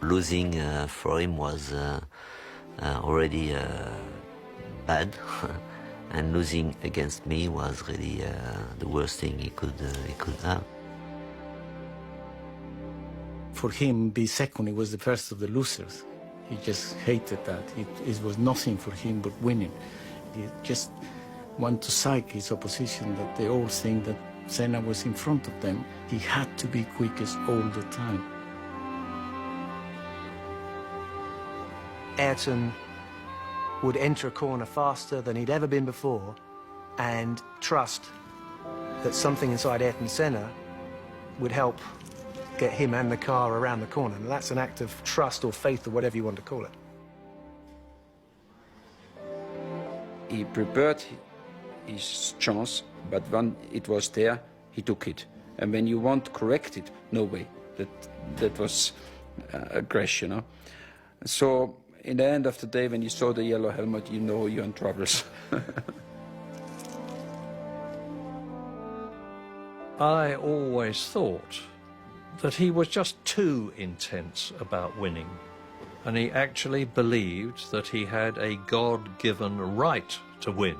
Losing for him was already bad, and losing against me was really the worst thing he could have. For him, be second, he was the first of the losers. He just hated that. It was nothing for him but winning. He just wanted to psych his opposition, that they all think that Senna was in front of them. He had to be quickest all the time. Ayrton would enter a corner faster than he'd ever been before and trust that something inside Ayrton Senna would help get him and the car around the corner. And that's an act of trust or faith or whatever you want to call it. He prepared his chance, but when it was there, he took it. And when you want to correct it, no way. That was a crash, you know. So in the end of the day, when you saw the yellow helmet, you know you're in troubles. I always thought that he was just too intense about winning, and he actually believed that he had a God-given right to win.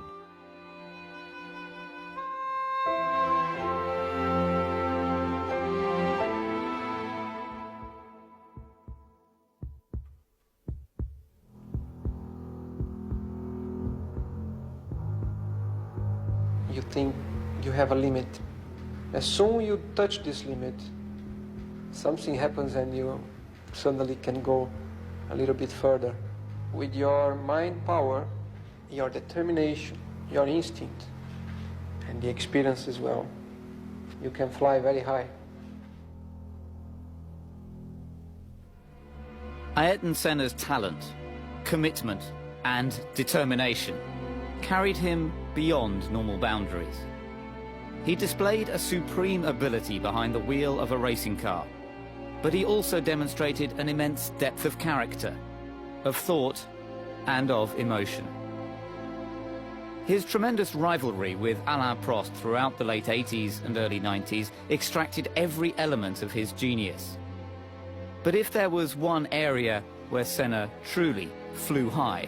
You think you have a limit. As soon as you touch this limit, something happens and you suddenly can go a little bit further. With your mind power, your determination, your instinct, and the experience as well, you can fly very high. Ayrton Senna's talent, commitment, and determination carried him beyond normal boundaries. He displayed a supreme ability behind the wheel of a racing car, but he also demonstrated an immense depth of character, of thought, and of emotion. His tremendous rivalry with Alain Prost throughout the late 80s and early 90s extracted every element of his genius. But if there was one area where Senna truly flew high,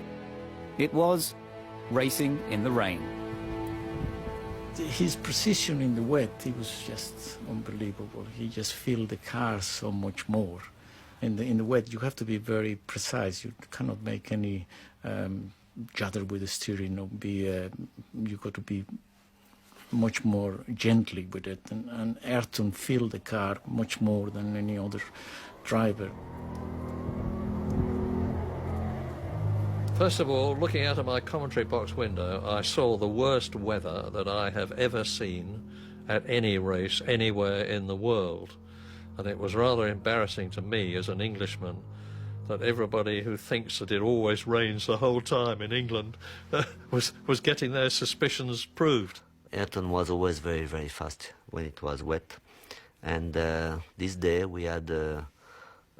it was racing in the rain. His precision in the wet, he was just unbelievable. He just filled the car so much more. In the wet, you have to be very precise. You cannot make any judder with the steering. Or you got to be much more gently with it. And Ayrton filled the car much more than any other driver. First of all, looking out of my commentary box window, I saw the worst weather that I have ever seen at any race anywhere in the world. And it was rather embarrassing to me as an Englishman that everybody who thinks that it always rains the whole time in England was getting their suspicions proved. Ayrton was always very, very fast when it was wet. And this day we had a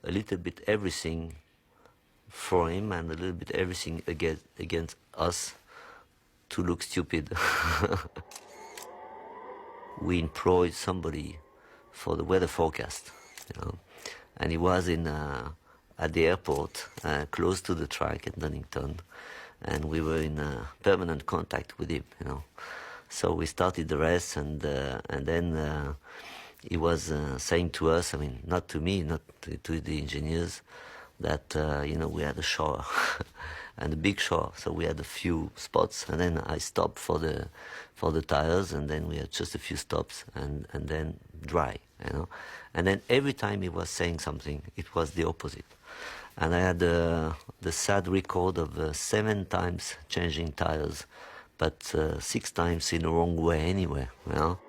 little bit everything for him and a little bit everything against us to look stupid. We employed somebody for the weather forecast, you know, and he was at the airport, close to the track at Donington, and we were in permanent contact with him, you know. So we started the race, and then he was saying to us, I mean, not to me, not to the engineers, that you know, we had a shower and a big shower, so we had a few spots, and then I stopped for the tires, and then we had just a few stops, and then dry, you know. And then every time he was saying something, it was the opposite. And I had the sad record of 7 times changing tires, but 6 times in the wrong way anyway, you know.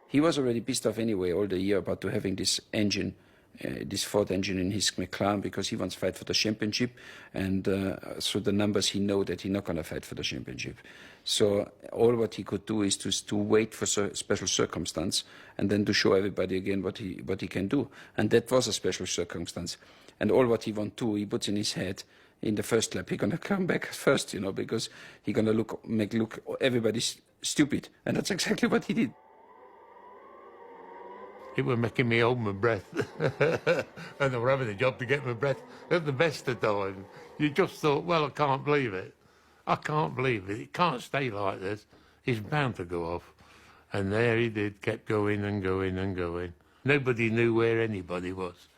He was already pissed off anyway all the year about having this engine, this Ford engine in his McLaren, because he wants to fight for the championship, and through the numbers he know that he's not going to fight for the championship. So all what he could do is to wait for special circumstance, and then to show everybody again what he can do. And that was a special circumstance. And all what he want to, he puts in his head, in the first lap, he's going to come back first, you know, because he's going to make everybody stupid. And that's exactly what he did. It was making me hold my breath. And I were having a job to get my breath at the best of times. You just thought, well, I can't believe it. I can't believe it. It can't stay like this. It's bound to go off. And there he did, kept going and going and going. Nobody knew where anybody was.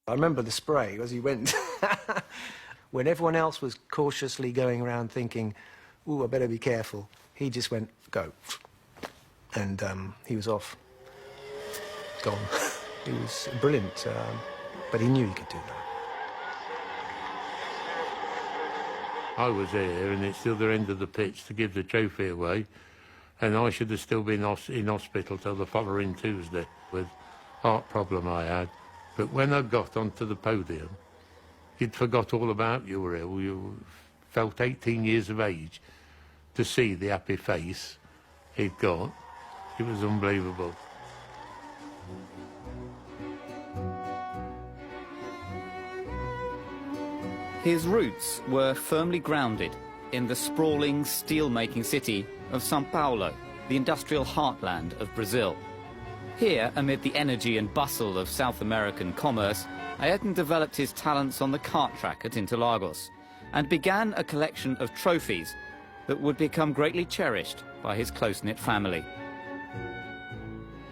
I remember the spray as he went. When everyone else was cautiously going around thinking, ooh, I better be careful, he just went, go. And he was off. Gone. He was brilliant, but he knew he could do that. I was there, and it's the other end of the pitch to give the trophy away, and I should have still been in hospital till the following Tuesday with heart problem I had. But when I got onto the podium, you'd forgot all about you were ill. You felt 18 years of age. To see the happy face he'd got, it was unbelievable. His roots were firmly grounded in the sprawling steel-making city of São Paulo, the industrial heartland of Brazil. Here, amid the energy and bustle of South American commerce, Ayrton developed his talents on the kart track at Interlagos and began a collection of trophies that would become greatly cherished by his close-knit family.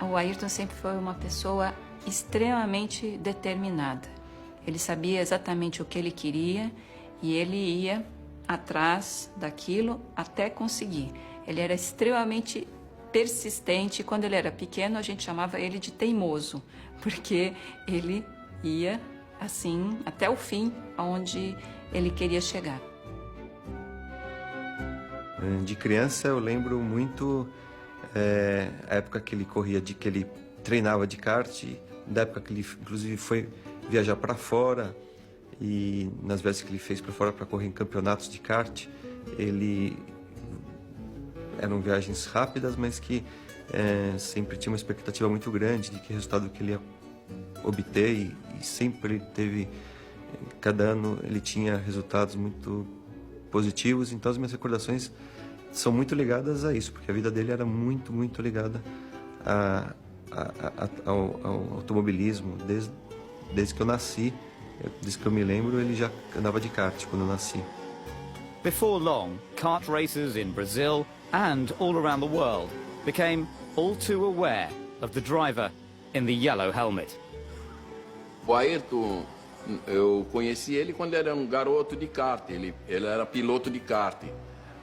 O Ayrton sempre foi uma pessoa extremamente determinada. Ele sabia exatamente o que ele queria e ele ia atrás daquilo até conseguir. Ele era extremamente persistente. Quando ele era pequeno, a gente chamava ele de teimoso, porque ele ia assim até o fim, aonde ele queria chegar. De criança eu lembro muito a época que ele corria, que ele treinava de kart, da época que ele inclusive foi viajar para fora, e nas vezes que ele fez para fora para correr em campeonatos de kart, eram viagens rápidas, mas que sempre tinha uma expectativa muito grande de que resultado que ele ia obter, e sempre teve, cada ano ele tinha resultados muito positivos. Então as minhas recordações são muito ligadas a isso, porque a vida dele era muito, muito ligada ao automobilismo. Desde que eu nasci, desde que eu me lembro, ele já andava de kart quando eu nasci. Before long, kart racers in Brazil and all around the world became all too aware of the driver in the yellow helmet. O Ayrton, eu conheci ele quando ele era um garoto de kart, ele era piloto de kart.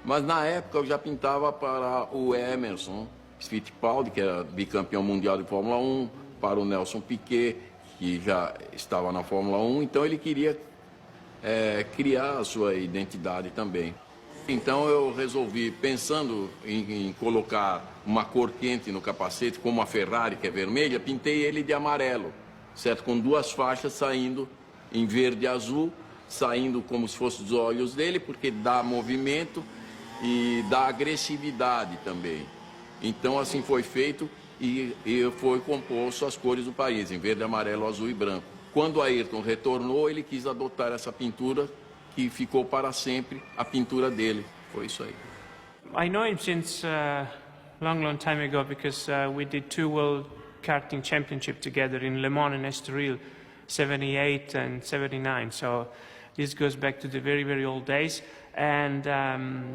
Mas na época eu já pintava para o Emerson Fittipaldi, que era bicampeão mundial de Fórmula 1, para o Nelson Piquet, que já estava na Fórmula 1, então ele queria criar a sua identidade também. Então eu resolvi, pensando em colocar uma cor quente no capacete, como a Ferrari, que é vermelha, pintei ele de amarelo, certo? Com duas faixas saindo em verde e azul, saindo como se fossem os olhos dele, porque dá movimento e dá agressividade também. Então assim foi feito e foi composto as cores do país, em verde, amarelo, azul e branco. Quando Ayrton retornou, ele quis adotar essa pintura, que ficou para sempre a pintura dele. Foi isso aí. I know him since long time ago, because we did 2 World Karting Championship together in Le Mans and Estoril, 78 and 79. So this goes back to the very, very old days. And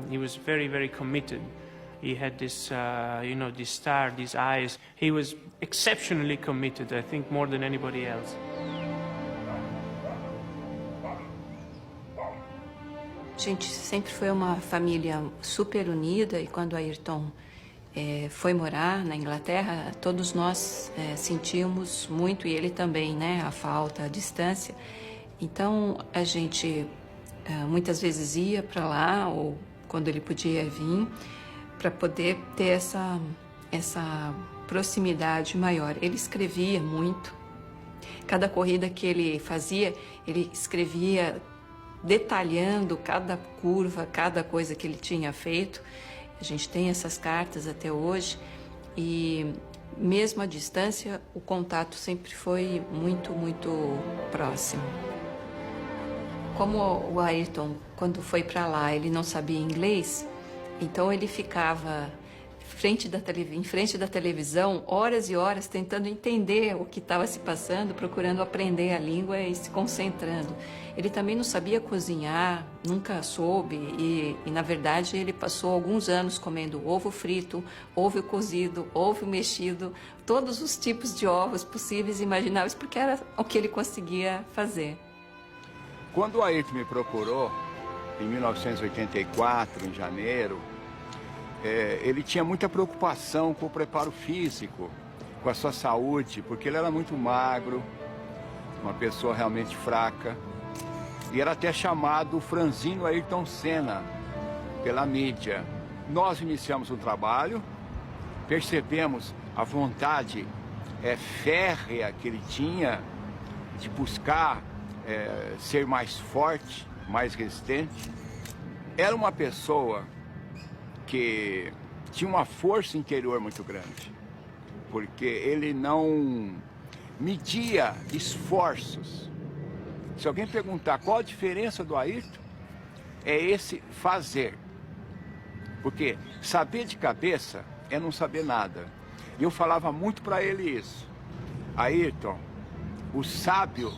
he was very, very committed. He had this, this star, these eyes. He was exceptionally committed, I think, more than anybody else. A gente sempre foi uma família super unida, e quando Ayrton foi morar na Inglaterra, todos nós sentimos muito, e ele também, né, a falta, a distância. Então a gente muitas vezes ia para lá, ou quando ele podia vir, para poder ter essa proximidade maior. Ele escrevia muito. Cada corrida que ele fazia, ele escrevia detalhando cada curva, cada coisa que ele tinha feito. A gente tem essas cartas até hoje, e mesmo à distância, o contato sempre foi muito, muito próximo. Como o Ayrton, quando foi para lá, ele não sabia inglês, então ele ficava em frente da televisão, horas e horas, tentando entender o que estava se passando, procurando aprender a língua e se concentrando. Ele também não sabia cozinhar, nunca soube, e na verdade ele passou alguns anos comendo ovo frito, ovo cozido, ovo mexido, todos os tipos de ovos possíveis e imagináveis, porque era o que ele conseguia fazer. Quando o Ayrton me procurou, em 1984, em janeiro, ele tinha muita preocupação com o preparo físico, com a sua saúde, porque ele era muito magro, uma pessoa realmente fraca, e era até chamado Franzino Ayrton Senna pela mídia. Nós iniciamos um trabalho, percebemos a vontade férrea que ele tinha de buscar ser mais forte, mais resistente. Era uma pessoa que tinha uma força interior muito grande, porque ele não media esforços. Se alguém perguntar qual a diferença do Ayrton, é esse fazer. Porque saber de cabeça é não saber nada. E eu falava muito para ele isso. Ayrton, o sábio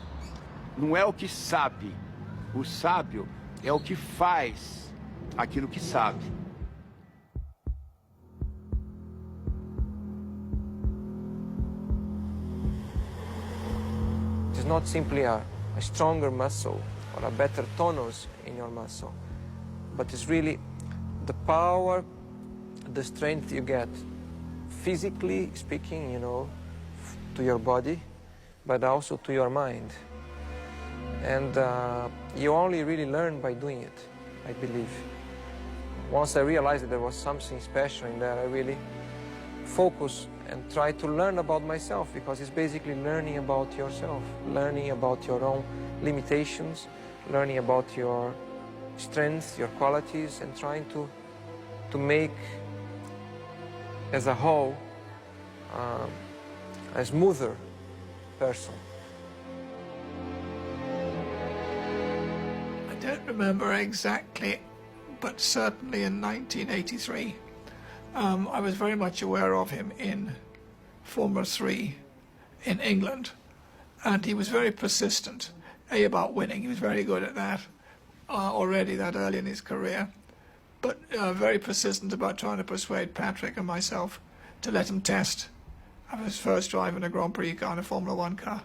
não é o que sabe, o sábio é o que faz aquilo que sabe. It's not simply a stronger muscle or a better tonus in your muscle, but it's really the power, the strength you get, physically speaking, you know, to your body, but also to your mind. And you only really learn by doing it, I believe. Once I realized that there was something special in there, I really focused and try to learn about myself, because it's basically learning about yourself, learning about your own limitations, learning about your strengths, your qualities, and trying to make, as a whole, a smoother person. I don't remember exactly, but certainly in 1983, I was very much aware of him in Formula 3 in England, and he was very persistent, about winning. He was very good at that already that early in his career, but very persistent about trying to persuade Patrick and myself to let him test his first drive in a Grand Prix car, in a Formula 1 car.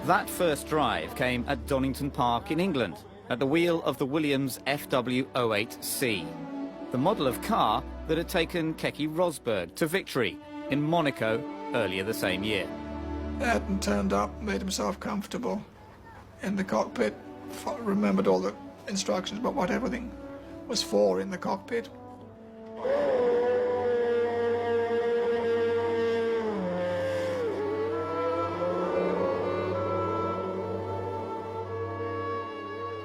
That first drive came at Donington Park in England, at the wheel of the Williams FW08C, the model of car that had taken Keke Rosberg to victory in Monaco earlier the same year. Ayrton turned up, made himself comfortable in the cockpit, remembered all the instructions about what everything was for in the cockpit.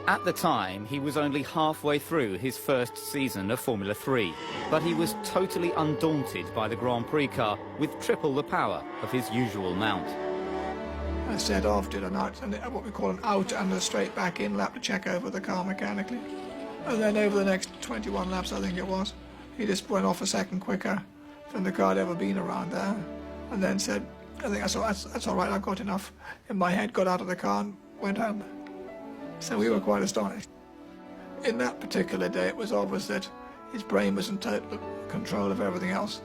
At the time, he was only halfway through his first season of Formula 3, but he was totally undaunted by the Grand Prix car with triple the power of his usual mount. I set off, did what we call an out and a straight back in lap to check over the car mechanically. And then over the next 21 laps, I think it was, he just went off a second quicker than the car had ever been around there. And then said, I think that's all right, I've got enough in my head, got out of the car and went home. So we were quite astonished. In that particular day, it was obvious that his brain was in total control of everything else,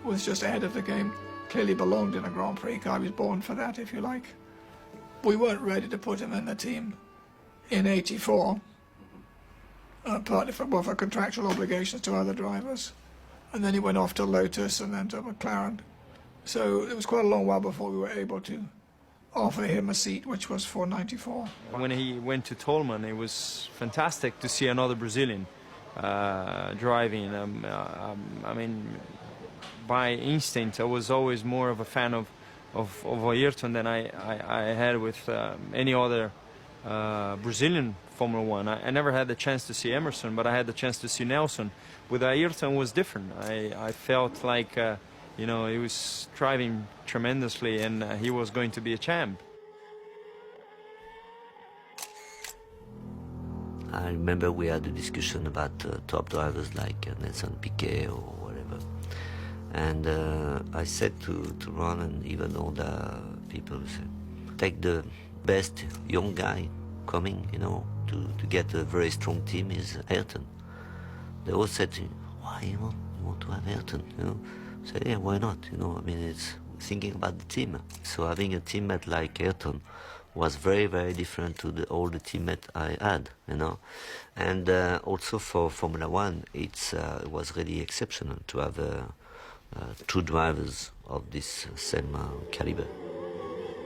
was just ahead of the game, clearly belonged in a Grand Prix car. He was born for that, if you like. We weren't ready to put him in the team in '84, partly for contractual obligations to other drivers. And then he went off to Lotus and then to McLaren. So it was quite a long while before we were able to offer him a seat, which was for '94. When he went to Tolman, it was fantastic to see another Brazilian driving. I mean, by instinct, I was always more of a fan of Ayrton than I had with any other Brazilian Formula One. I never had the chance to see Emerson, but I had the chance to see Nelson. With Ayrton, it was different. I felt like you know, he was driving tremendously, and he was going to be a champ. I remember we had a discussion about top drivers like Nelson Piquet or whatever. And I said to Ron and even all the people, take the best young guy coming, you know, to get a very strong team is Ayrton. They all said to me, why you want to have Ayrton, you know? I said, yeah, why not, you know, I mean, it's thinking about the team. So having a teammate like Ayrton was very, very different to all the teammates I had, you know. And also for Formula One, it was really exceptional to have two drivers of this same caliber.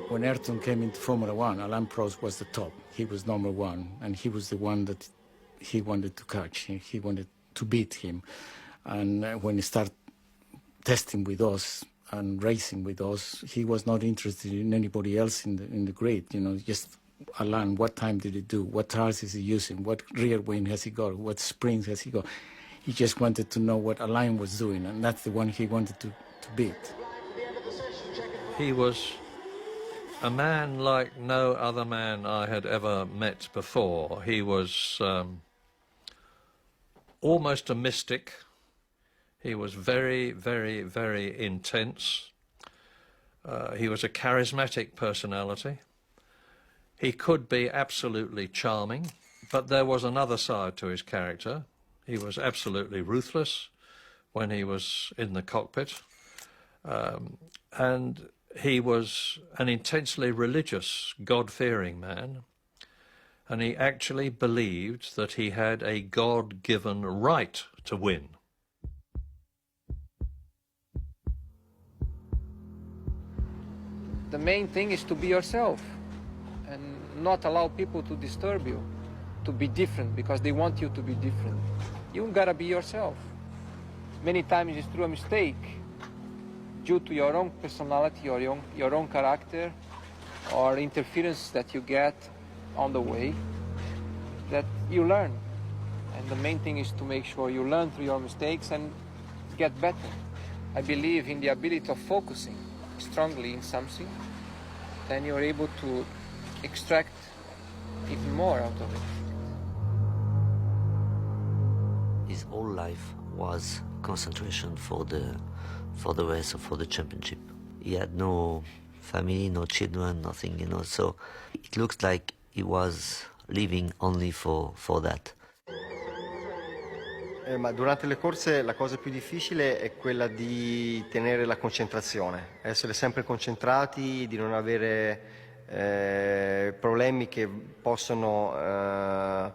When Ayrton came into Formula One, Alain Prost was the top. He was number one, and he was the one that he wanted to catch. He wanted to beat him. And when he started testing with us and racing with us, he was not interested in anybody else in the grid. You know, just Alain, what time did he do? What tires is he using? What rear wing has he got? What springs has he got? He just wanted to know what Alain was doing, and that's the one he wanted to beat. He was a man like no other man I had ever met before. He was almost a mystic. He was very, very, very intense. He was a charismatic personality. He could be absolutely charming, but there was another side to his character. He was absolutely ruthless when he was in the cockpit. And he was an intensely religious, God-fearing man. And he actually believed that he had a God-given right to win. The main thing is to be yourself and not allow people to disturb you, to be different because they want you to be different. You gotta be yourself. Many times it's through a mistake, due to your own personality or your own character or interference that you get on the way, that you learn. And the main thing is to make sure you learn through your mistakes and get better. I believe in the ability of focusing strongly in something, then you're able to extract even more out of it. His whole life was concentration for the race or for the championship. He had no family, no children, nothing, you know, so it looks like he was living only for that. Ma durante le corse la cosa più difficile è quella di tenere la concentrazione, essere sempre concentrati, di non avere problemi che possono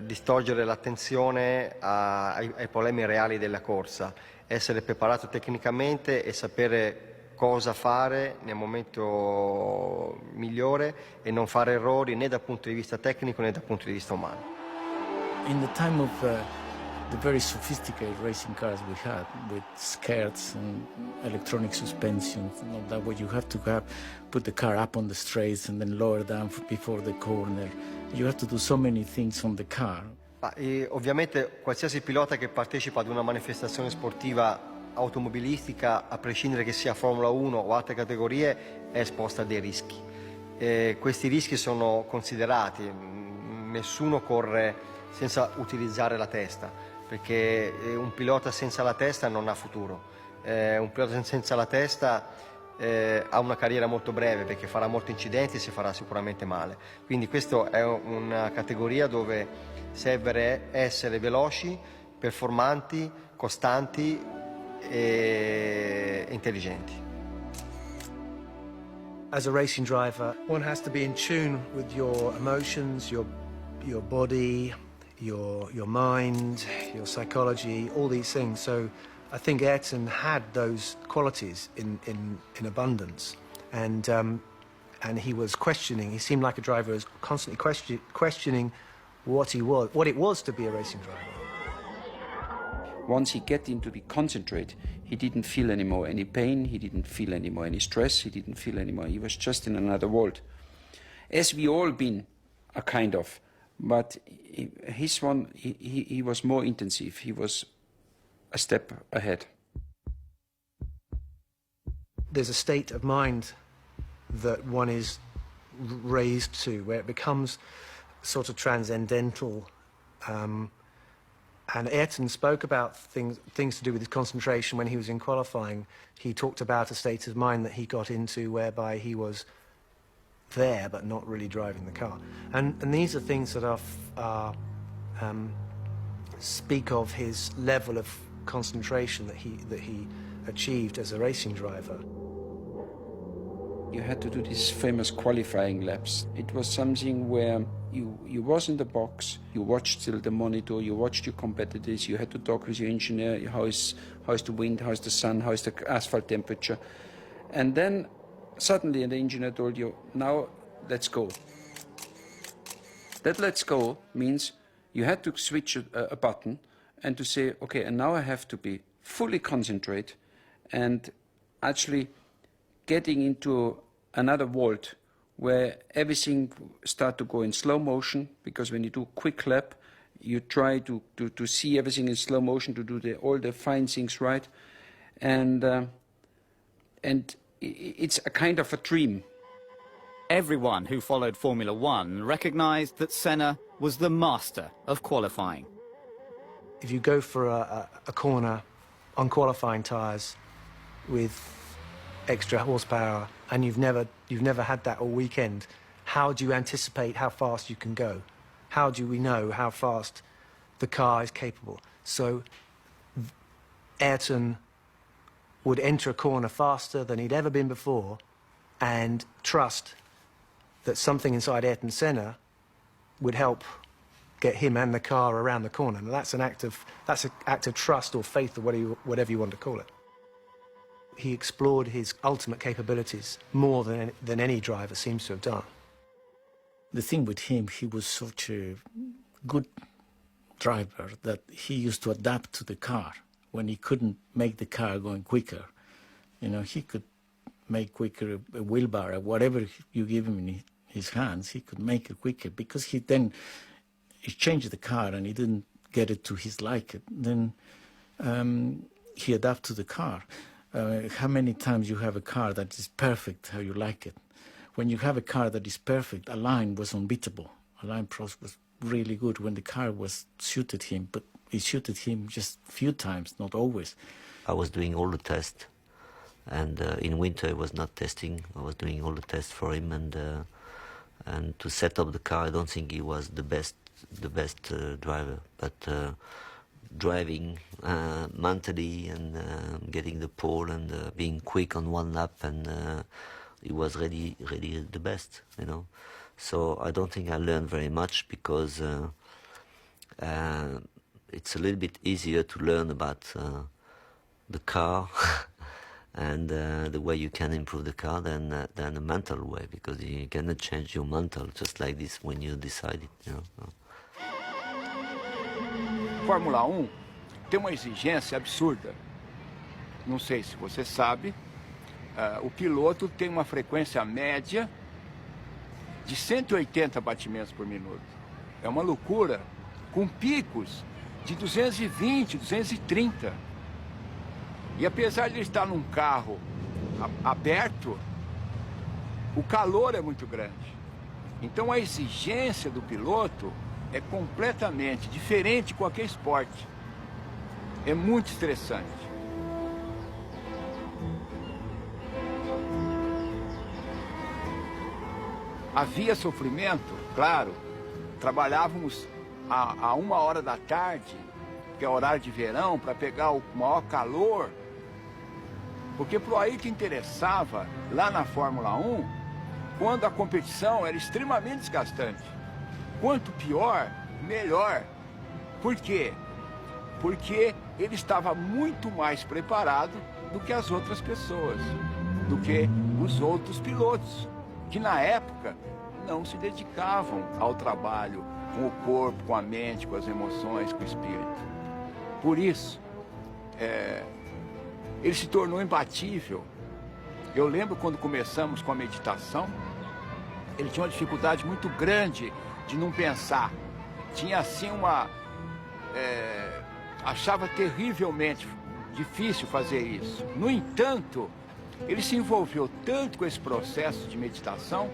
distogliere l'attenzione ai problemi reali della corsa, essere preparato tecnicamente e sapere cosa fare nel momento migliore e non fare errori né dal punto di vista tecnico né dal punto di vista umano. In the time of the very sophisticated racing cars we had, with skirts and electronic suspension, you know, that way you have to put the car up on the straights and then lower down before the corner. You have to do so many things on the car. Ovviamente qualsiasi pilota che partecipa ad una manifestazione sportiva automobilistica, a prescindere che sia Formula 1 o altre categorie, è esposta a dei rischi. Questi rischi sono considerati, nessuno corre senza utilizzare la testa, perché un pilota senza la testa non ha futuro. Un pilota senza la testa ha una carriera molto breve, perché farà molti incidenti e si farà sicuramente male. Quindi questa è una categoria dove serve essere veloci, performanti, costanti e intelligenti. As a racing driver, one has to be in tune with your emotions, your body, your mind, your psychology, all these things. So I think Ayrton had those qualities in abundance, and he was questioning. He seemed like a driver who was constantly questioning what it was to be a racing driver. Once he get into the concentrate, he didn't feel anymore any pain, he didn't feel anymore any stress, he didn't feel anymore, he was just in another world. As we all been, a kind of, but his one, he was more intensive, he was a step ahead. There's a state of mind that one is raised to, where it becomes sort of transcendental, And Ayrton spoke about things to do with his concentration when he was in qualifying. He talked about a state of mind that he got into whereby he was there but not really driving the car. And these are things that speak of his level of concentration that he achieved as a racing driver. You had to do these famous qualifying laps. It was something where you was in the box, you watched still the monitor, you watched your competitors, you had to talk with your engineer, how is the wind, how is the sun, how is the asphalt temperature. And then suddenly the engineer told you, now let's go. That let's go means you had to switch a button and to say, okay, and now I have to be fully concentrate and actually getting into another vault where everything start to go in slow motion, because when you do quick lap, you try to see everything in slow motion, to do all the fine things right. And it's a kind of a dream. Everyone who followed Formula One recognized that Senna was the master of qualifying. If you go for a corner on qualifying tyres with extra horsepower and you've never had that all weekend, how do you anticipate how fast you can go? How do we know how fast the car is capable? So Ayrton would enter a corner faster than he'd ever been before and trust that something inside Ayrton Senna would help get him and the car around the corner. And that's an act of trust or faith or whatever you want to call it. He explored his ultimate capabilities more than any driver seems to have done. The thing with him, he was such a good driver that he used to adapt to the car. When he couldn't make the car going quicker, you know, he could make quicker a wheelbar or whatever you give him in his hands, he could make it quicker, because he changed the car and he didn't get it to his liking. Then he adapted to the car. How many times you have a car that is perfect how you like it? When you have a car that is perfect, Alain was unbeatable. Alain Prost was really good when the car suited him, but it suited him just a few times, not always. I was doing all the tests, and in winter I was not testing. I was doing all the tests for him, and to set up the car, I don't think he was the best driver, but driving mentally and getting the pole and being quick on one lap, and he was really the best, you know. So I don't think I learned very much, because it's a little bit easier to learn about the car and the way you can improve the car than the mental way, because you cannot change your mental just like this when you decide it, you know. Fórmula 1 tem uma exigência absurda. Não sei se você sabe, o piloto tem uma frequência média de 180 batimentos por minuto. É uma loucura, com picos de 220, 230. E apesar de ele estar num carro aberto, o calor é muito grande. Então a exigência do piloto é completamente diferente de qualquer esporte. É muito estressante. Havia sofrimento, claro. Trabalhávamos a 1h da tarde, que é horário de verão, para pegar o maior calor. Porque para o Ayrton interessava, lá na Fórmula 1, quando a competição era extremamente desgastante. Quanto pior, melhor. Por quê? Porque ele estava muito mais preparado do que as outras pessoas, do que os outros pilotos, que na época não se dedicavam ao trabalho com o corpo, com a mente, com as emoções, com o espírito. Por isso, ele se tornou imbatível. Eu lembro quando começamos com a meditação, ele tinha uma dificuldade muito grande de não pensar. Tinha assim achava terrivelmente difícil fazer isso. No entanto, ele se envolveu tanto com esse processo de meditação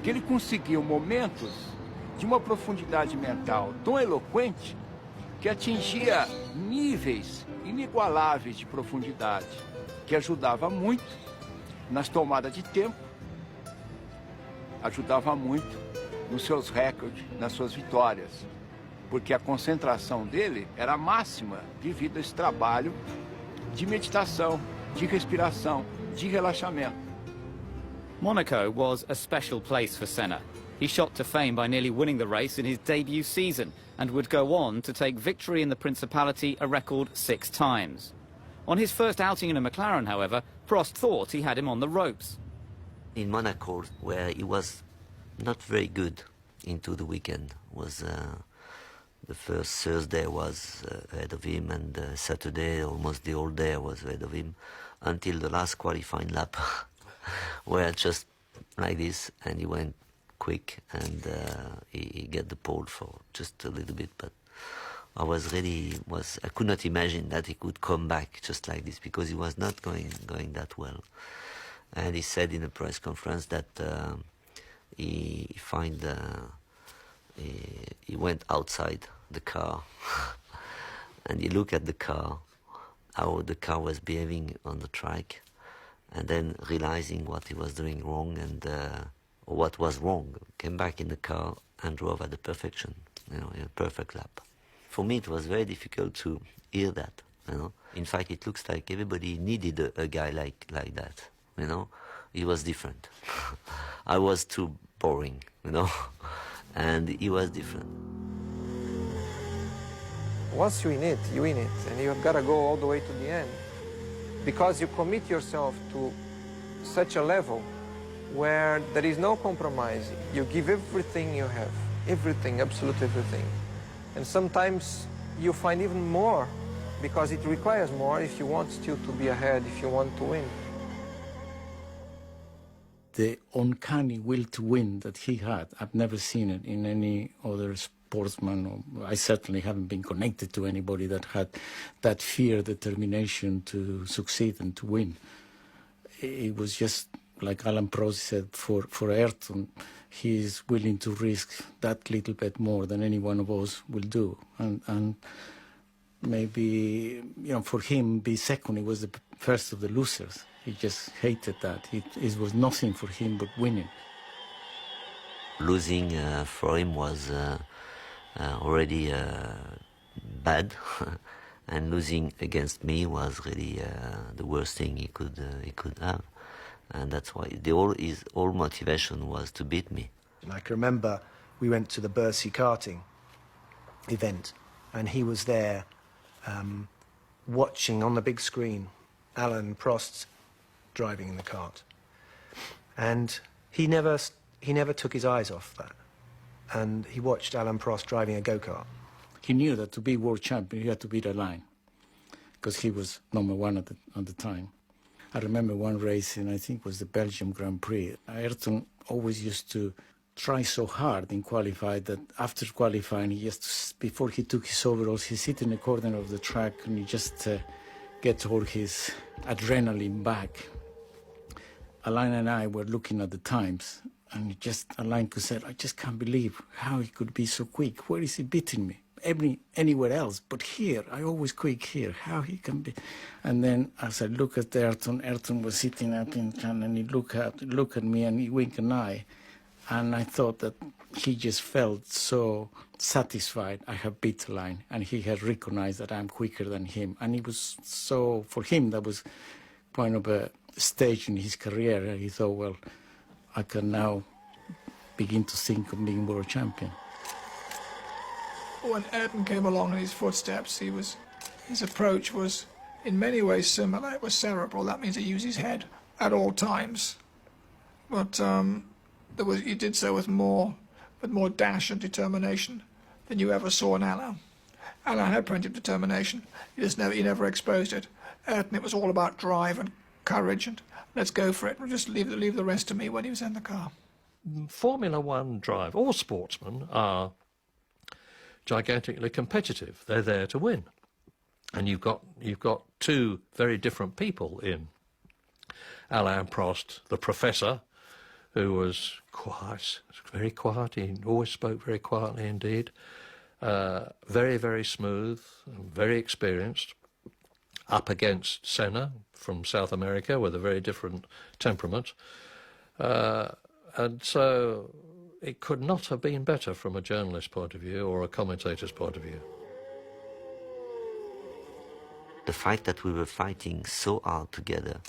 que ele conseguiu momentos de uma profundidade mental tão eloquente que atingia níveis inigualáveis de profundidade, que ajudava muito nas tomadas de tempo, ajudava muito nos seus recordes, nas suas vitórias, porque a concentração dele era máxima devido a esse trabalho de meditação, de respiração, de relaxamento. Monaco was a special place for Senna. He shot to fame by nearly winning the race in his debut season and would go on to take victory in the Principality a record 6 times. On his first outing in a McLaren, however, Prost thought he had him on the ropes. In Monaco, where he was not very good into the weekend, was the first Thursday was ahead of him, and Saturday almost the whole day was ahead of him, until the last qualifying lap, where just like this, and he went quick, and he get the pole for just a little bit, but I could not imagine that he could come back just like this, because he was not going that well. And he said in a press conference that he went outside the car and he looked at the car, how the car was behaving on the track, and then realizing what he was doing wrong and what was wrong, came back in the car and drove at the perfection, in a perfect lap. For me, it was very difficult to hear that, In fact, it looks like everybody needed a guy like that, He was different. I was too boring, and he was different. Once you in it, and you've got to go all the way to the end, because you commit yourself to such a level where there is no compromise. You give everything you have, everything, absolutely everything. And sometimes you find even more, because it requires more if you want still to be ahead, if you want to win. The uncanny will to win that he had, I've never seen it in any other sportsman. I certainly haven't been connected to anybody that had that fear, determination to succeed and to win. It was just, like Alain Prost said, for Ayrton, he is willing to risk that little bit more than any one of us will do. And maybe, for him, be second, he was the first of the losers. He just hated that. It was nothing for him but winning. Losing for him was already bad, and losing against me was really the worst thing he could have. And that's why his whole motivation was to beat me. And I can remember we went to the Bercy karting event, and he was there watching on the big screen Alain Prost driving in the kart. And he never took his eyes off that. And he watched Alain Prost driving a go-kart. He knew that to be world champion, he had to beat Alain, because he was #1 at the time. I remember one race, and I think it was the Belgium Grand Prix. Ayrton always used to try so hard in qualify that after qualifying, before he took his overalls, he sit in the corner of the track and he just gets all his adrenaline back. Alain and I were looking at the times, and Alain said, I just can't believe how he could be so quick. Where is he beating me? Anywhere else, but here, I always quick here. How he can be? And then as I look at Ayrton was sitting up in front, and he look at me, and he winked an eye, and I thought that he just felt so satisfied I have beat Alain, and he had recognized that I'm quicker than him, and it was so, for him, that was kind of a stage in his career, and he thought, well, I can now begin to think of being world champion. When Ayrton came along in his footsteps, his approach was in many ways similar. It was cerebral. That means he used his head at all times. But he did so with more dash and determination than you ever saw in Alain. Alain had plenty of determination. He never exposed it. Ayrton, it was all about drive and courage and let's go for it. We'll just leave the rest to me when he was in the car. Formula One drive, all sportsmen are gigantically competitive. They're there to win, and you've got two very different people in Alain Prost, the professor, who was quiet, very quiet. He always spoke very quietly indeed, Very, very smooth, very experienced, up against Senna from South America with a very different temperament. And so it could not have been better from a journalist's point of view or a commentator's point of view. The fact that we were fighting so hard together,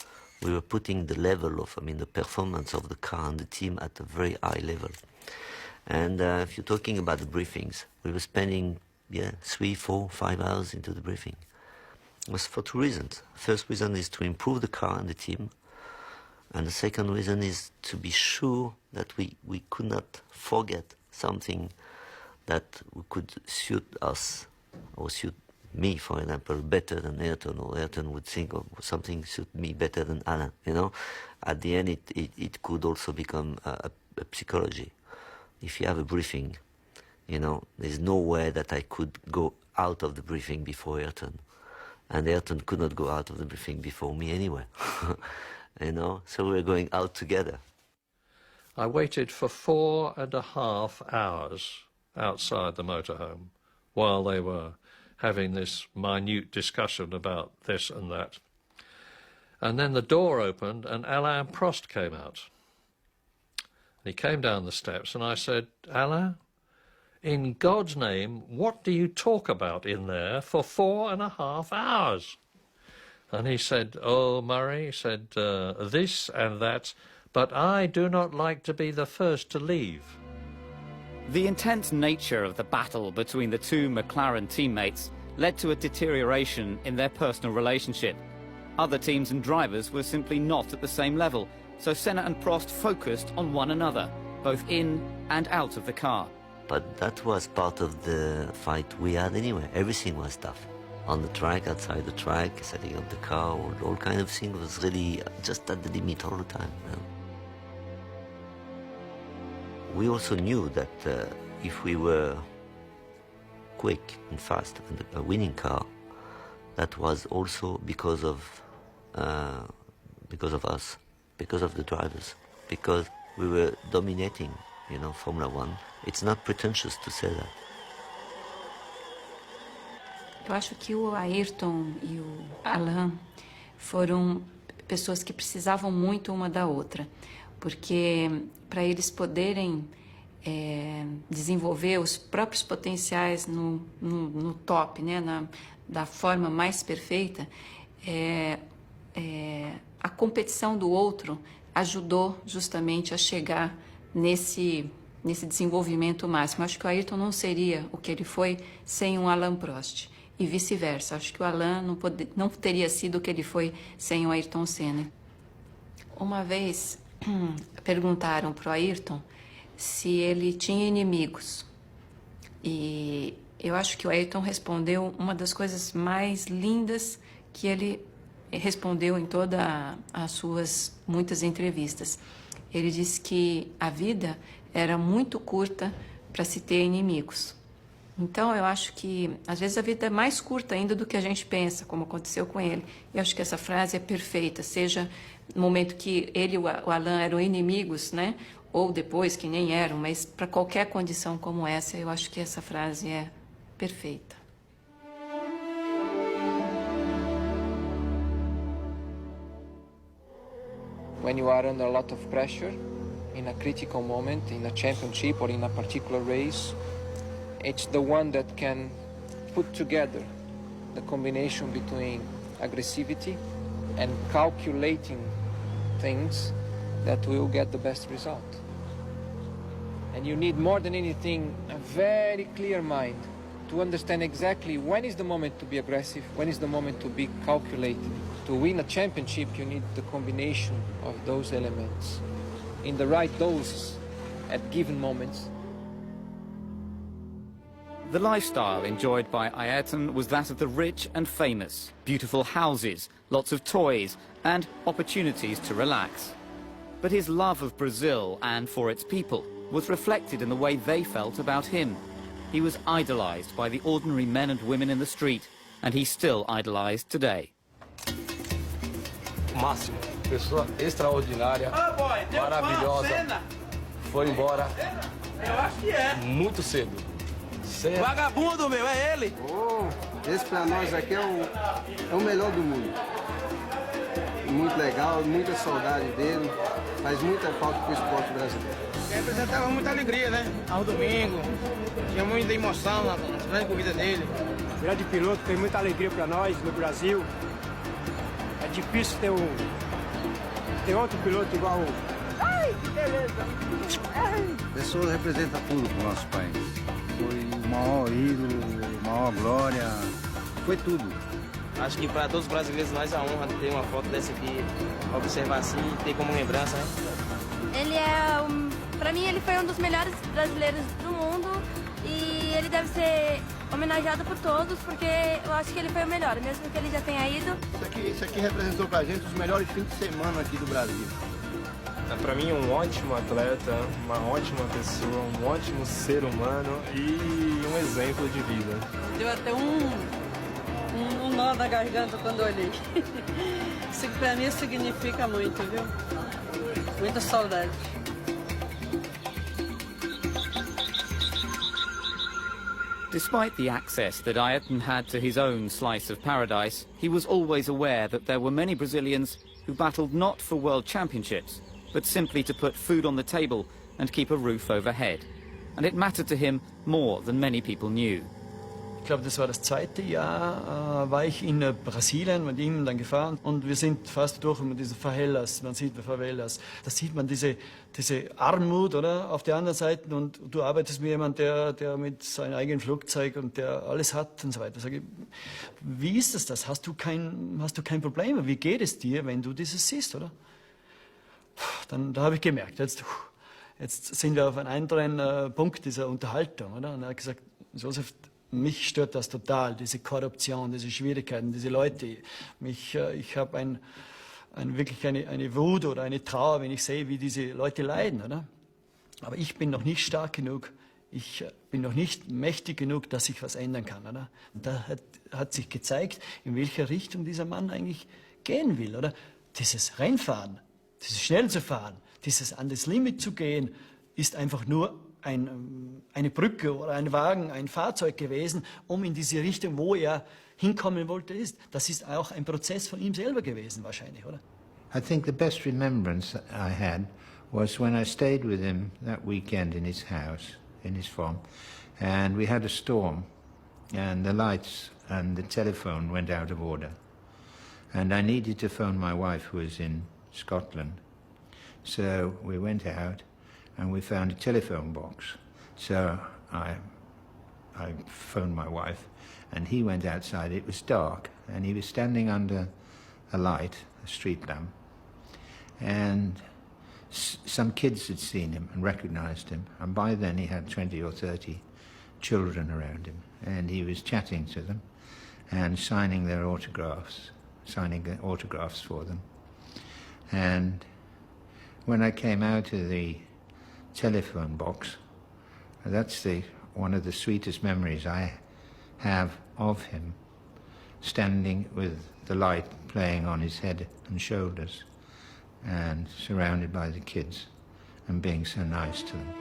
we were putting the level of, the performance of the car and the team at a very high level. And if you're talking about the briefings, we were spending 3, 4, 5 hours into the briefing. It was for 2 reasons. First reason is to improve the car and the team. And the second reason is to be sure that we could not forget something that could suit us or suit me, for example, better than Ayrton, or Ayrton would think of something suit me better than Alain. At the end, it could also become a psychology. If you have a briefing, there's no way that I could go out of the briefing before Ayrton. And Ayrton could not go out of the briefing before me anyway. So we were going out together. I waited for 4.5 hours outside the motorhome while they were having this minute discussion about this and that. And then the door opened and Alain Prost came out. He came down the steps and I said, "Alain, in God's name, what do you talk about in there for 4.5 hours?" And he said, "Oh, Murray," he said, "this and that, but I do not like to be the first to leave." The intense nature of the battle between the two McLaren teammates led to a deterioration in their personal relationship. Other teams and drivers were simply not at the same level, so Senna and Prost focused on one another, both in and out of the car. But that was part of the fight we had anyway. Everything was tough. On the track, outside the track, setting up the car, all kind of things was really just at the limit all the time. We also knew that if we were quick and fast and a winning car, that was also because of us, because of the drivers, because we were dominating, Formula One. It's not pretentious to say that. Eu acho que o Ayrton e o Alain foram pessoas que precisavam muito uma da outra, porque para eles poderem desenvolver os próprios potenciais no top, da forma mais perfeita, a competição do outro ajudou justamente a chegar nesse desenvolvimento máximo. Acho que o Ayrton não seria o que ele foi sem um Alain Prost. E vice-versa. Acho que o Alain não teria sido o que ele foi sem o Ayrton Senna. Uma vez perguntaram para o Ayrton se ele tinha inimigos. E eu acho que o Ayrton respondeu uma das coisas mais lindas que ele respondeu em todas as suas muitas entrevistas. Ele disse que a vida era muito curta para se ter inimigos. Então, eu acho que, às vezes, a vida é mais curta ainda do que a gente pensa, como aconteceu com ele. Eu acho que essa frase é perfeita, seja no momento que ele e o Alain eram inimigos, ou depois, que nem eram, mas para qualquer condição como essa, eu acho que essa frase é perfeita. When you are under a lot of pressure, in a critical moment, in a championship or in a particular race, it's the one that can put together the combination between aggressivity and calculating things that will get the best result. And you need more than anything a very clear mind to understand exactly when is the moment to be aggressive, when is the moment to be calculated. To win a championship, you need the combination of those elements in the right doses at given moments. The lifestyle enjoyed by Ayrton was that of the rich and famous. Beautiful houses, lots of toys, and opportunities to relax. But his love of Brazil and for its people was reflected in the way they felt about him. He was idolized by the ordinary men and women in the street, and he's still idolized today. Máximo, pessoa extraordinária, maravilhosa, foi embora muito cedo. certo. Vagabundo, meu, é ele. Oh, esse pra nós aqui é o melhor do mundo. Muito legal, muita saudade dele. Faz muita falta pro esporte brasileiro. Representava muita alegria, né? Ao domingo. Tinha muita emoção na grande corrida dele. Grande piloto, tem muita alegria para nós no Brasil. É difícil ter outro piloto igual o... Ai, que beleza! A pessoa representa tudo pro nosso país. Foi o maior ídolo, a maior glória, foi tudo. Acho que para todos os brasileiros nós é a honra de ter uma foto dessa aqui, observar assim e ter como lembrança, né? Ele pra mim ele foi um dos melhores brasileiros do mundo e ele deve ser homenageado por todos porque eu acho que ele foi o melhor, mesmo que ele já tenha ido. Isso aqui representou pra gente os melhores fins de semana aqui do Brasil. Para mim, um ótimo atleta, uma ótima pessoa, um ótimo ser humano e um exemplo de vida. Deu até um nó na garganta quando olhei. Isso para mim significa muito, viu? Muita saudade. Despite the access that Ayrton had to his own slice of paradise, he was always aware that there were many Brazilians who battled not for world championships, but simply to put food on the table and keep a roof overhead. And it mattered to him more than many people knew. Ich glaube, das war das zweite Jahr, war ich in Brasilien mit ihm dann gefahren und wir sind fast durch mit diesen Favelas, man sieht Favelas, da sieht man diese Armut, oder, auf der anderen Seite und du arbeitest mit jemandem, der mit seinem eigenen Flugzeug und der alles hat und so weiter. Sag ich, wie ist das? Hast du kein Problem? Wie geht es dir, wenn du dieses siehst, oder? Da habe ich gemerkt, jetzt sind wir auf einem anderen Punkt dieser Unterhaltung, oder? Und er hat gesagt, Josef, mich stört das total, diese Korruption, diese Schwierigkeiten, diese Leute. Ich habe wirklich eine Wut oder eine Trauer, wenn ich sehe, wie diese Leute leiden, oder? Aber ich bin noch nicht stark genug, ich bin noch nicht mächtig genug, dass ich was ändern kann, oder? Da hat sich gezeigt, in welche Richtung dieser Mann eigentlich gehen will, oder? Dieses Rennfahren, dieses schnell zu fahren, dieses an das Limit zu gehen, ist einfach nur eine Brücke oder ein Wagen, ein Fahrzeug gewesen, um in diese Richtung, wo er hinkommen wollte, ist. Das ist auch ein Prozess von ihm selber gewesen, wahrscheinlich, oder? I think the best remembrance I had was when I stayed with him that weekend in his house, in his farm, and we had a storm, and the lights and the telephone went out of order. And I needed to phone my wife, who was in Scotland. So we went out, and we found a telephone box. So I phoned my wife, and he went outside. It was dark, and he was standing under a light, a street lamp, and some kids had seen him and recognized him, and by then he had 20 or 30 children around him, and he was chatting to them and signing their autographs, signing the autographs for them. And when I came out of the telephone box, that's one of the sweetest memories I have of him, standing with the light playing on his head and shoulders and surrounded by the kids and being so nice to them.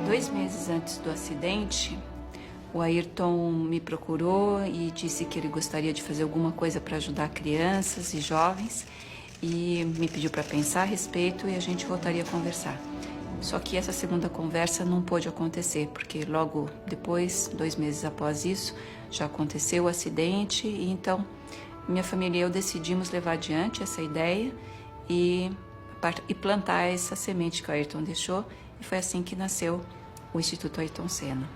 Dois meses antes do acidente, o Ayrton me procurou e disse que ele gostaria de fazer alguma coisa para ajudar crianças e jovens e me pediu para pensar a respeito e a gente voltaria a conversar. Só que essa segunda conversa não pôde acontecer, porque logo depois, 2 meses após isso, já aconteceu o acidente e então minha família e eu decidimos levar adiante essa ideia e plantar essa semente que o Ayrton deixou e foi assim que nasceu o Instituto Ayrton Senna.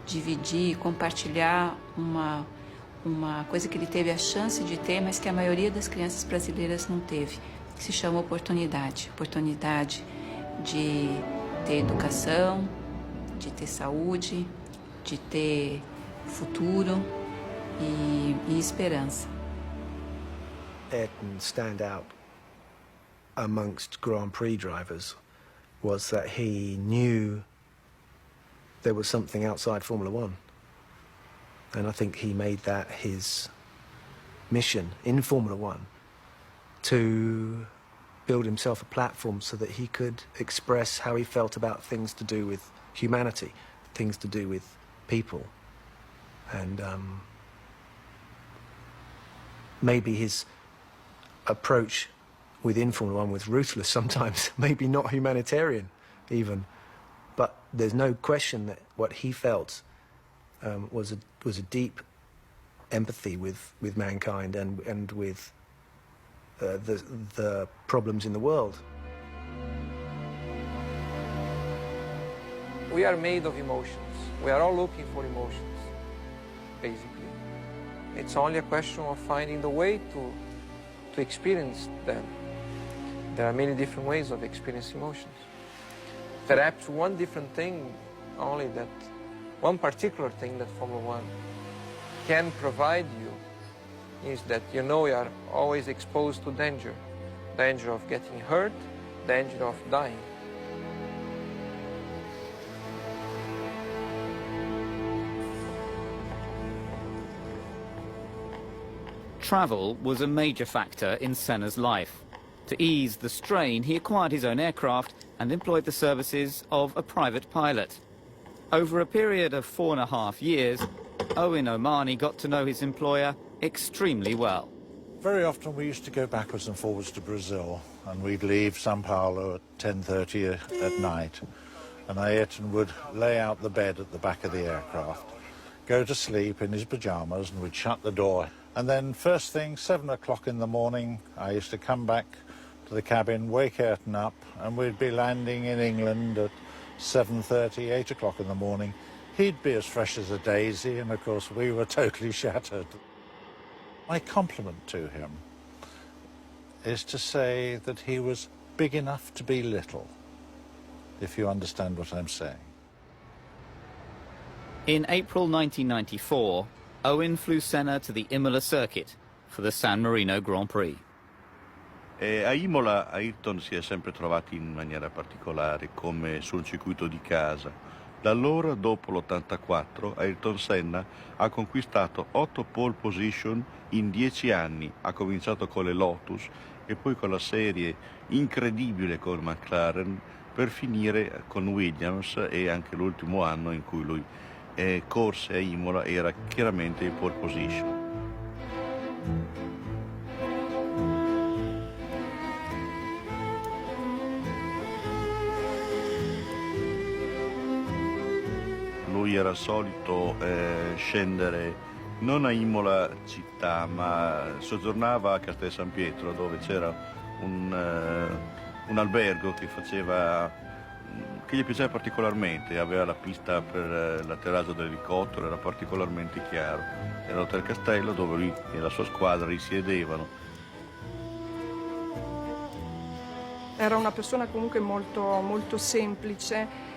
Dividir, compartilhar uma coisa que ele teve a chance de ter, mas que a maioria das crianças brasileiras não teve, que se chama oportunidade. Oportunidade de ter educação, de ter saúde, de ter futuro e esperança. Ayrton's standout amongst Grand Prix drivers was that he knew there was something outside Formula One. And I think he made that his mission in Formula One to build himself a platform so that he could express how he felt about things to do with humanity, things to do with people. And maybe his approach within Formula One was ruthless sometimes, maybe not humanitarian even, but there's no question that what he felt was a deep empathy with mankind and with the problems in the world. We are made of emotions. We are all looking for emotions, basically. It's only a question of finding the way to experience them. There are many different ways of experiencing emotions. Perhaps one different thing, only that one particular thing that Formula One can provide you is that you know you are always exposed to danger. Danger of getting hurt, danger of dying. Travel was a major factor in Senna's life. To ease the strain, he acquired his own aircraft and employed the services of a private pilot. Over a period of 4.5 years, Owen Omani got to know his employer extremely well. Very often we used to go backwards and forwards to Brazil, and we'd leave São Paulo at 10:30 at night, and Ayrton would lay out the bed at the back of the aircraft, go to sleep in his pyjamas, and we'd shut the door. And then first thing, 7 o'clock in the morning, I used to come back to the cabin, wake Ayrton up, and we'd be landing in England at 7:30, 8 o'clock in the morning. He'd be as fresh as a daisy, and of course we were totally shattered. My compliment to him is to say that he was big enough to be little, if you understand what I'm saying. In April 1994, Owen flew Senna to the Imola circuit for the San Marino Grand Prix. A Imola Ayrton si è sempre trovato in maniera particolare, come sul circuito di casa. Da allora, dopo l'84, Ayrton Senna ha conquistato 8 pole position in 10 anni. Ha cominciato con le Lotus e poi con la serie incredibile con McLaren per finire con Williams, e anche l'ultimo anno in cui lui corse a Imola era chiaramente in pole position. Lui era solito scendere non a Imola città, ma soggiornava a Castel San Pietro, dove c'era un albergo che gli piaceva particolarmente, aveva la pista per l'atterraggio dell'elicottero, era particolarmente chiaro. Era l'Hotel Castello dove lui e la sua squadra risiedevano. Era una persona comunque molto semplice,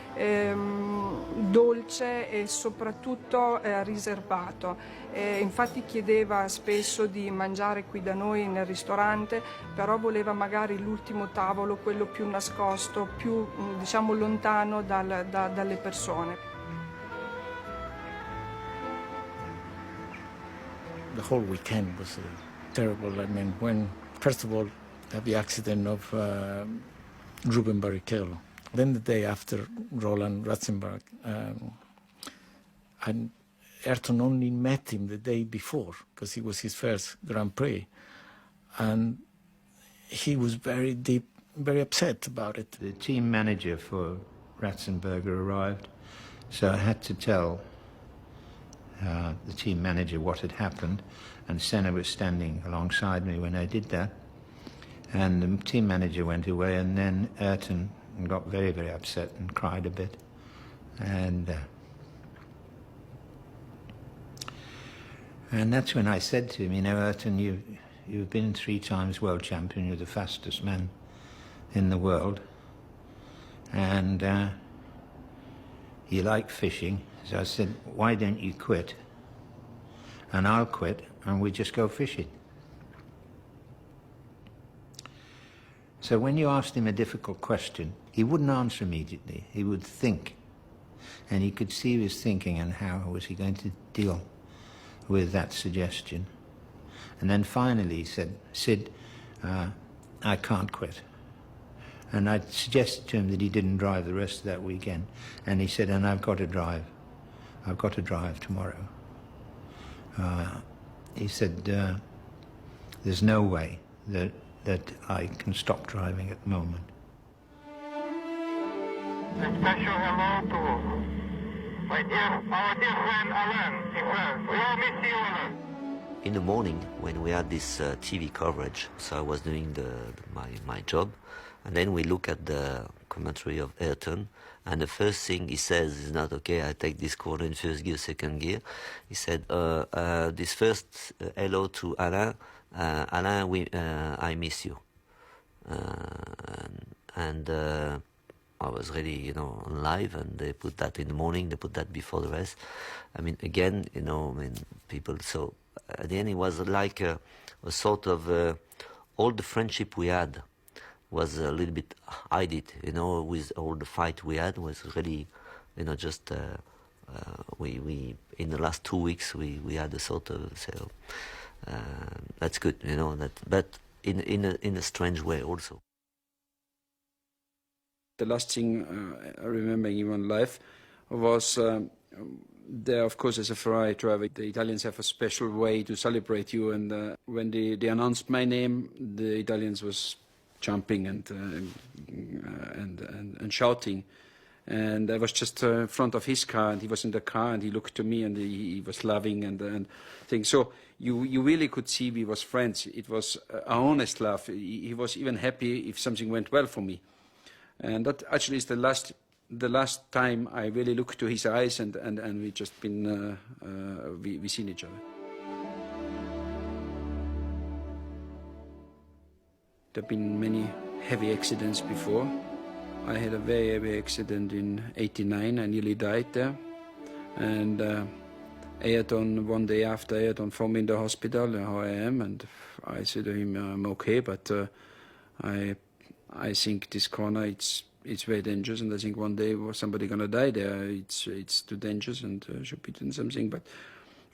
dolce e soprattutto riservato. Infatti chiedeva spesso di mangiare qui da noi nel ristorante, però voleva magari l'ultimo tavolo, quello più nascosto, più diciamo lontano dalle persone. The whole weekend was terrible. I mean, first of all, the accident of Ruben Barrichello. Then the day after, Roland Ratzenberg, and Ayrton only met him the day before, because it was his first Grand Prix, and he was very upset about it. The team manager for Ratzenberger arrived, so I had to tell the team manager what had happened, and Senna was standing alongside me when I did that, and the team manager went away, and then Ayrton got very, very upset and cried a bit. And that's when I said to him, you know, Ayrton, you've been 3 times world champion, you're the fastest man in the world, and you like fishing. So I said, why don't you quit? And I'll quit, and we just go fishing. So when you asked him a difficult question, he wouldn't answer immediately. He would think. And you could see he was thinking, and how was he going to deal with that suggestion? And then finally he said, Sid, I can't quit. And I suggested to him that he didn't drive the rest of that weekend. And he said, and I've got to drive. I've got to drive tomorrow. He said, there's no way that I can stop driving at the moment. A special hello to our dear friend Alain. We all miss you, Alain. In the morning, when we had this TV coverage, so I was doing my job, and then we look at the commentary of Ayrton, and the first thing he says is not, okay, I take this corner in first gear, second gear. He said, this first hello to Alain, Alain, I miss you. And I was really, on live, and they put that in the morning, they put that before the rest. I mean, again, people, so at the end it was like a sort of, all the friendship we had was a little bit hidden, with all the fight we had was really, just, we in the last 2 weeks, we had a sort of, so, that's good, but in a strange way also. The last thing I remember in one life was there, of course, as a Ferrari driver, the Italians have a special way to celebrate you. And when they announced my name, the Italians was jumping and shouting. And I was just in front of his car, and he was in the car, and he looked to me, and he was laughing and things. So you really could see we was friends. It was an honest laugh. He was even happy if something went well for me. And that actually is the last time I really looked to his eyes, and we just been we seen each other. There have been many heavy accidents before. I had a very heavy accident in '89. I nearly died there, and Ayrton, one day after, Ayrton found me in the hospital, how I am, and I said to him, I'm okay, but I think this corner, it's very dangerous, and I think one day somebody gonna die there. It's too dangerous, and should be doing something. But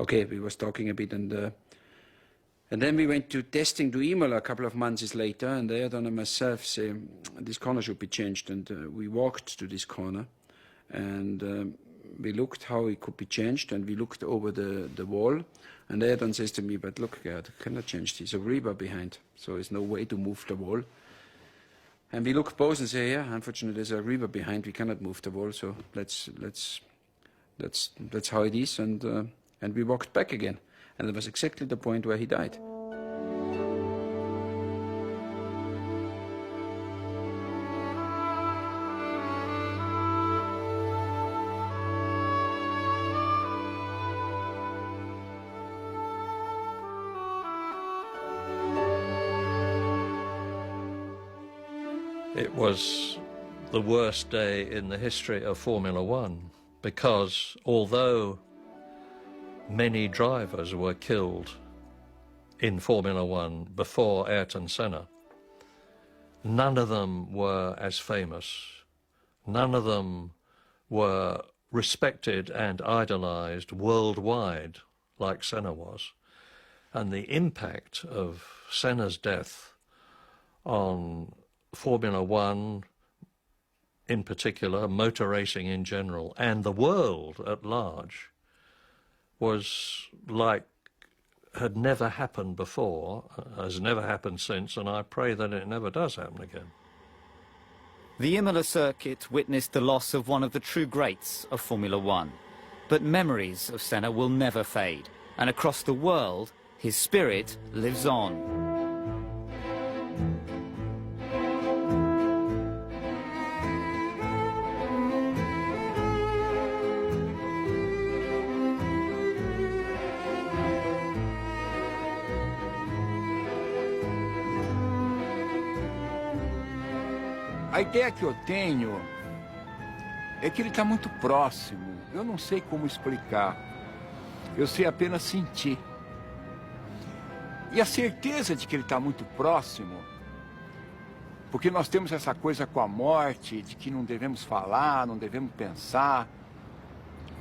okay, we was talking a bit, and then we went to testing to Imola a couple of months later, and Ayrton and myself say this corner should be changed, and we walked to this corner, and we looked how it could be changed, and we looked over the wall, and Ayrton says to me, but look, Gerhard, cannot change this. There's a rebar behind, so there's no way to move the wall. And we look both and say, yeah, unfortunately there's a river behind, we cannot move the wall, so that's how it is, and we walked back again. And it was exactly the point where he died. It was the worst day in the history of Formula One, because although many drivers were killed in Formula One before Ayrton Senna, none of them were as famous. None of them were respected and idolized worldwide like Senna was. And the impact of Senna's death on Formula One in particular, motor racing in general, and the world at large, was like had never happened before, has never happened since, and I pray that it never does happen again. The Imola circuit witnessed the loss of one of the true greats of Formula One. But memories of Senna will never fade, and across the world, his spirit lives on. A ideia que eu tenho é que ele está muito próximo. Eu não sei como explicar. Eu sei apenas sentir. E a certeza de que ele está muito próximo, porque nós temos essa coisa com a morte, de que não devemos falar, não devemos pensar.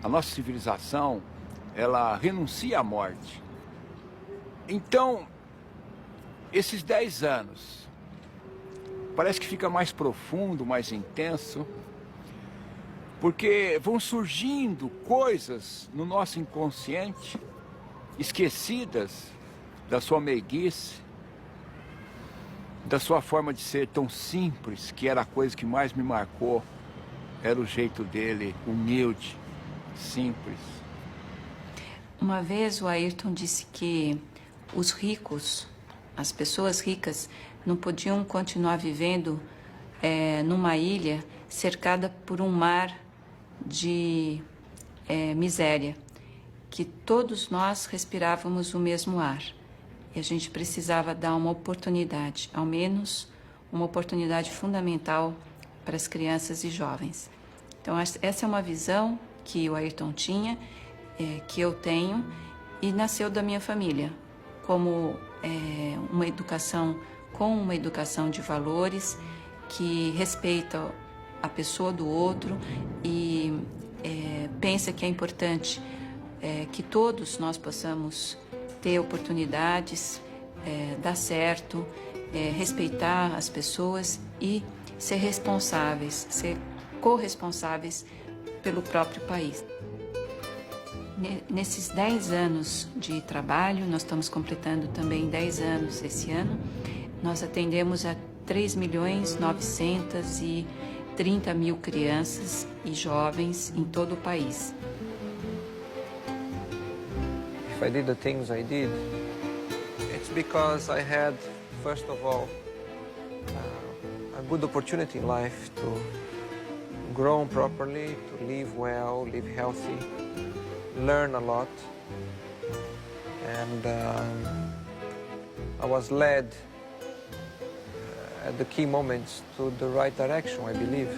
A nossa civilização, ela renuncia à morte. Então, esses 10 anos parece que fica mais profundo, mais intenso, porque vão surgindo coisas no nosso inconsciente, esquecidas da sua meiguice, da sua forma de ser tão simples, que era a coisa que mais me marcou, era o jeito dele, humilde, simples. Uma vez o Ayrton disse que os ricos, as pessoas ricas, não podiam continuar vivendo numa ilha cercada por um mar de miséria, que todos nós respirávamos o mesmo ar e a gente precisava dar uma oportunidade, ao menos uma oportunidade fundamental para as crianças e jovens. Então essa é uma visão que o Ayrton tinha, que eu tenho e nasceu da minha família, como uma educação com uma educação de valores que respeita a pessoa do outro e pensa que é importante que todos nós possamos ter oportunidades, dar certo, respeitar as pessoas e ser responsáveis, ser corresponsáveis pelo próprio país. Nesses 10 anos de trabalho, nós estamos completando também 10 anos esse ano, nós atendemos a 3.930.000 crianças e jovens em todo o país. If I did the things I did, it's because I had, first of all, a good opportunity in life to grow properly, to live well, live healthy, learn a lot, and I was led at the key moments to the right direction, I believe.